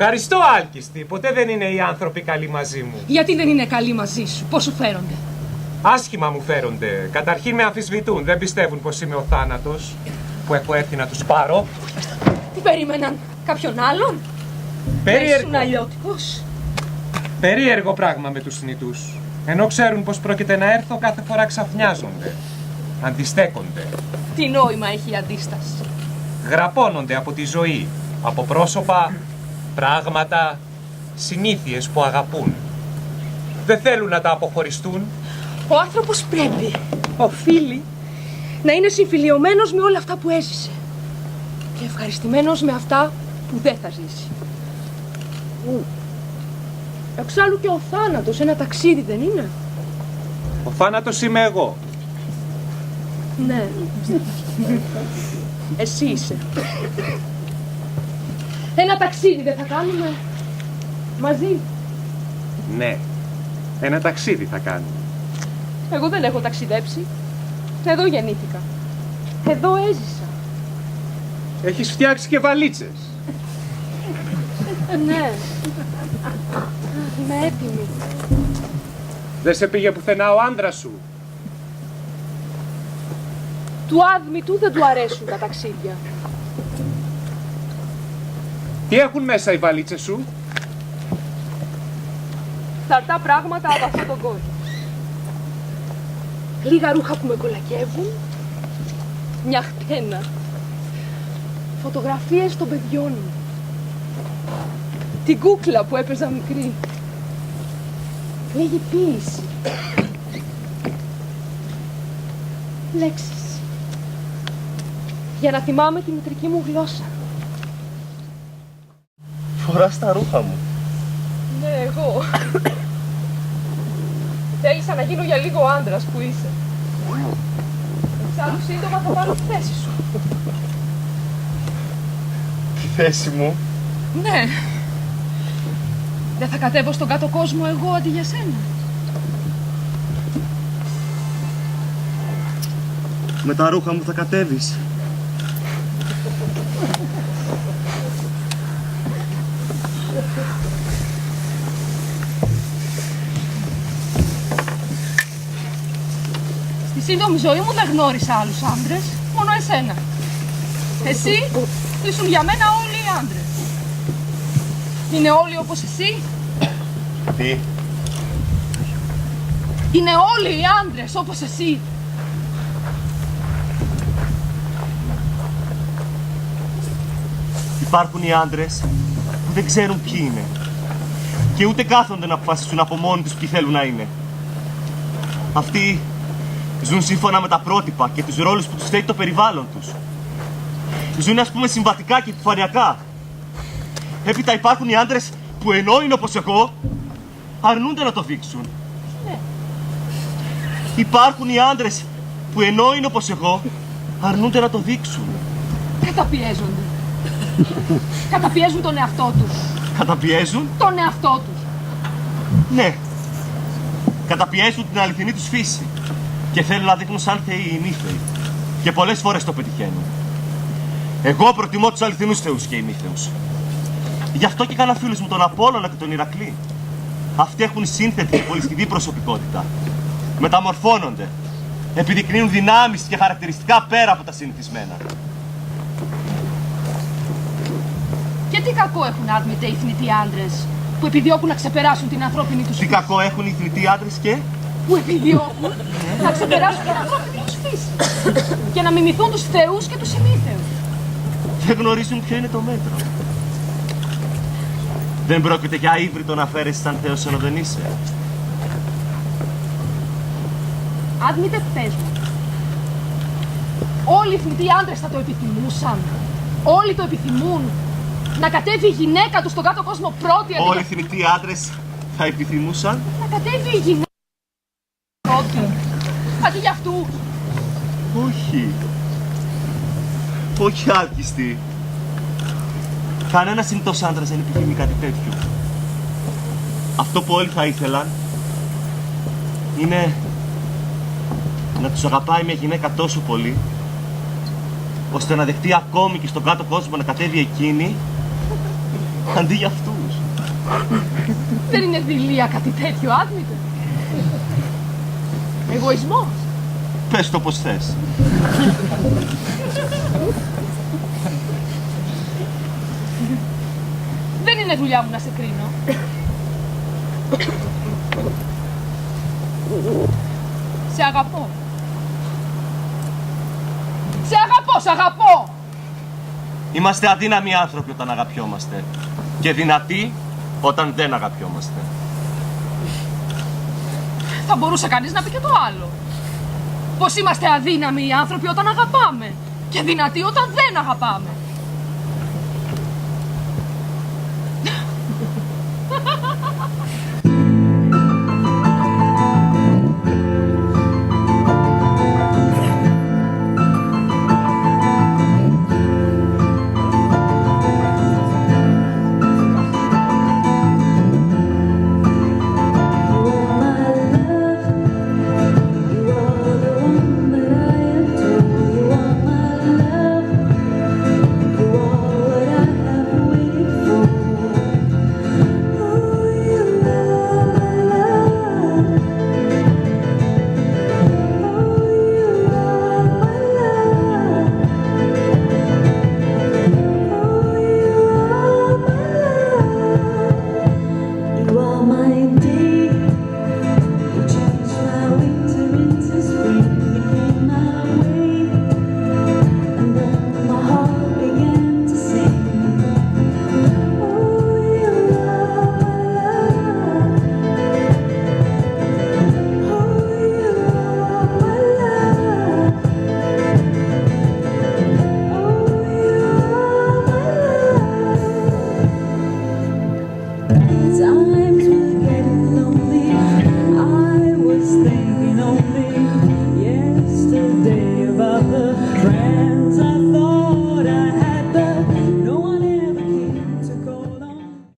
Ευχαριστώ, Άλκιστη. Ποτέ δεν είναι οι άνθρωποι καλοί μαζί μου. Γιατί δεν είναι καλοί μαζί σου, πώς σου φέρονται? Άσχημα μου φέρονται. Καταρχήν με αμφισβητούν. Δεν πιστεύουν πως είμαι ο θάνατος που έχω έρθει να τους πάρω. Τι περίμεναν, κάποιον άλλον? Περίεργο. Ήσουν αλλιώτικος. Περίεργο πράγμα με τους θνητούς. Ενώ ξέρουν πως πρόκειται να έρθω, κάθε φορά ξαφνιάζονται. Αντιστέκονται. Τι νόημα έχει η αντίσταση? Γραπώνονται από τη ζωή. Από πρόσωπα, πράγματα, συνήθειες που αγαπούν. Δεν θέλουν να τα αποχωριστούν. Ο άνθρωπος πρέπει, οφείλει, να είναι συμφιλιωμένος με όλα αυτά που έζησε. Και ευχαριστημένος με αυτά που δεν θα ζήσει. Εξάλλου και ο θάνατος ένα ταξίδι δεν είναι? Ο θάνατος είμαι εγώ. Ναι. Εσύ είσαι. Ένα ταξίδι δεν θα κάνουμε μαζί? Ναι. Ένα ταξίδι θα κάνουμε. Εγώ δεν έχω ταξιδέψει. Εδώ γεννήθηκα. Εδώ έζησα. Έχεις φτιάξει και βαλίτσες. Ναι. Είμαι έτοιμη. Δεν σε πήγε πουθενά ο άντρας σου? Του άδμη του δεν του αρέσουν τα ταξίδια. Τι έχουν μέσα οι βαλίτσες σου? Θαρτά πράγματα από αυτόν τον κόσμο. Λίγα ρούχα που με κολακεύουν. Μια χτένα. Φωτογραφίες των παιδιών μου. Την κούκλα που έπαιζα μικρή. Λέγει ποίηση. Λέξεις. Για να θυμάμαι τη μητρική μου γλώσσα. Φοράς τα ρούχα μου. Ναι, εγώ. Θέλησα να γίνω για λίγο ο άντρας που είσαι. Εξάλλου σύντομα θα πάρω τη θέση σου. Τη θέση μου? Ναι. Δεν θα κατέβω στον κάτω κόσμο εγώ αντί για σένα? Με τα ρούχα μου θα κατέβεις. Στη σύντομη ζωή μου δεν γνώρισα άλλους άντρες, μόνο εσένα. Εσύ ήσουν για μένα όλοι οι άντρες. Είναι όλοι όπως εσύ? Τι? Είναι όλοι οι άντρες όπως εσύ? Υπάρχουν οι άντρες που δεν ξέρουν ποιοι είναι και ούτε κάθονται να αποφασίσουν από μόνοι τους ποιοι θέλουν να είναι. Αυτοί ζουν σύμφωνα με τα πρότυπα και τους ρόλους που τους θέτει το περιβάλλον τους. Ζουν, ας πούμε, συμβατικά και επιφανειακά. Έπειτα υπάρχουν οι άντρες που ενώ είναι όπως εγώ, αρνούνται να το δείξουν. Ναι. Υπάρχουν οι άντρες που ενώ είναι όπως εγώ, αρνούνται να το δείξουν. Καταπιέζονται. Καταπιέζουν τον εαυτό τους. Καταπιέζουν? Τον εαυτό τους. Ναι. Καταπιέζουν την αληθινή τους φύση. Και θέλουν να δείχνουν σαν θεοί ή νύχθεοι. Και πολλές φορές το πετυχαίνουν. Εγώ προτιμώ τους αληθινούς θεούς και ημίθεους. Γι' αυτό και έκανα φίλους μου τον Απόλλωνα και τον Ηρακλή. Αυτοί έχουν σύνθετη και πολυσχηδή προσωπικότητα. Μεταμορφώνονται. Επιδεικνύουν δυνάμεις και χαρακτηριστικά πέρα από τα συνηθισμένα. Και τι κακό έχουν άρμητε οι θνητοί άντρες που επιδιώκουν να ξεπεράσουν την ανθρώπινη τους Τι φύση? κακό έχουν οι θνητοί άντρες και? Που επιδιώκουν να ξεπεράσουν την ανθρώπινη τους φύση και να μιμηθούν τους θεούς και τους ημίθεους. Δεν γνωρίζουν ποιο είναι το μέτρο. Δεν πρόκειται για ύβριτο να φέρεσαι σαν θεός ενώ δεν είσαι. Άδμητε, πες μου. Όλοι οι θνητοί άντρες θα το επιθυμούσαν. Όλοι το επιθυμούν. Να κατέβει η γυναίκα του στον κάτω κόσμο πρώτη αντί... Όλοι οι θνητοί άντρες θα επιθυμούσαν. Να κατέβει η γυναίκα πρώτη αντί για αυτούς. Όχι. Όχι, άλκιστη. Κανένας συνήθως άντρας δεν επιθυμεί κάτι τέτοιο. Αυτό που όλοι θα ήθελαν είναι να τους αγαπάει μια γυναίκα τόσο πολύ ώστε να δεχτεί ακόμη και στον κάτω κόσμο να κατέβει εκείνη αντί για αυτούς. Δεν είναι δειλία κάτι τέτοιο, Άδμητε? Εγωισμός. Πες το πως θες. Δεν είναι δουλειά μου να σε κρίνω. Σε αγαπώ. Σε αγαπώ, σε αγαπώ! Είμαστε αδύναμοι άνθρωποι όταν αγαπιόμαστε και δυνατοί όταν δεν αγαπιόμαστε. Θα μπορούσε κανείς να πει και το άλλο. Πως είμαστε αδύναμοι οι άνθρωποι όταν αγαπάμε και δυνατοί όταν δεν αγαπάμε. Times